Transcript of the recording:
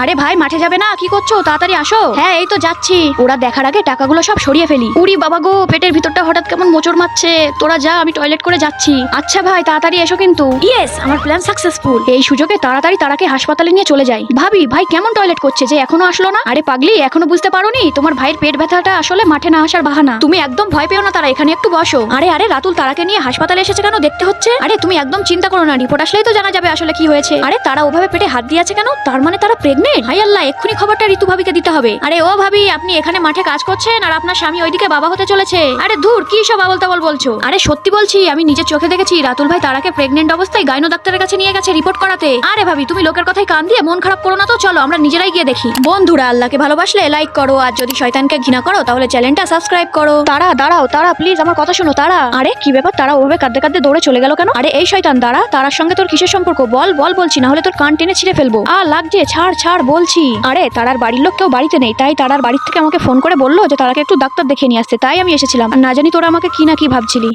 আরে ভাই মাঠে যাবে না? কি করছো? তাড়াতাড়ি আসো। হ্যাঁ এই তো যাচ্ছি। ওরা দেখার আগে টাকাগুলো সব সরিয়ে ফেলি। উরি বাবা গো, পেটের ভিতরটা হঠাৎ কেমন মোচড় মারছে। তোরা যা, আমি টয়লেট করে যাচ্ছি। আচ্ছা ভাই তাড়াতাড়ি এসো কিন্তু। ইয়েস, আমার প্ল্যান সাকসেসফুল। এই সুযোগে তাড়াতাড়ি তারাকে হাসপাতালে নিয়ে চলে যাই। ভাবি ভাই কেমন টয়লেট করছে যে এখনো আসলো না? আরে পাগলি, এখনো বুঝতে পারোনি? তোমার ভাইয়ের পেট ব্যথাটা আসলে মাঠে না আসার বাহানা। তুমি একদম ভয় পেও না, তারা এখানে একটু বসো। আরে আরে রাতুল তারাকে নিয়ে হাসপাতালে এসেছে কেন দেখতে হচ্ছে? আরে তুমি একদম চিন্তা করো না, রিপোর্ট আসলেই তো জানা যাবে আসলে কি হয়েছে। আরে তারা ওভাবে পেটে হাত দিয়ে আছে কেন? তার মানে তারা প্রেগনেন্ট। হাই আল্লাহ, এক্ষুনি খবরটা ঋতু ভাবিকে দিতে হবে। আরে ও ভাবি, আপনি এখানে মাঠে কাজ করছেন আর আপনার স্বামী ওইদিকে বাবা হতে চলেছে। আরে ধুর, কি সব আবল তাবল বলছো? আরে সত্যি বলছি, আমি নিজের চোখে দেখেছি রাতুল ভাই তারাকে প্রেগনেন্ট অবস্থায় গাইনো ডাক্তারের কাছে নিয়ে গেছে রিপোর্ট করাতে। আরে ভাবি তুমি লোকের কথায় কান দিয়ে মন খারাপ করো না তো, চলো আমরা নিজেরাই গিয়ে দেখি। বন্ধুরা, আল্লাহকে ভালোবাসলে লাইক করো, আর যদি শয়তানকে ঘৃণা করো তাহলে চ্যানেলটা সাবস্ক্রাইব করো। তারা দাঁড়াও, তারা প্লিজ আমার কথা শোনো। তারা, আরে কি ব্যাপার? তারা ওভাবে কাঁদতে কাঁদতে দৌড়ে চলে গেল কেন? আরে এই শয়তান দাঁড়া, তারার সঙ্গে তোর কিসের সম্পর্ক? বল বল বলছি, না হলে তোর কান টেনে ছিঁড়ে ফেলবো। লাগছে, ছাড় ছাড় বলছি। আরে তারার বাড়ির লোক কেউ বাড়িতে নেই, তাই তারার বাড়ির থেকে আমাকে ফোন করে বললো যে তারাকে একটু ডাক্তার দেখে নিয়ে আসতে, তাই আমি এসেছিলাম। আর না জানি তোরা আমাকে কি না কি ভাবছিলি।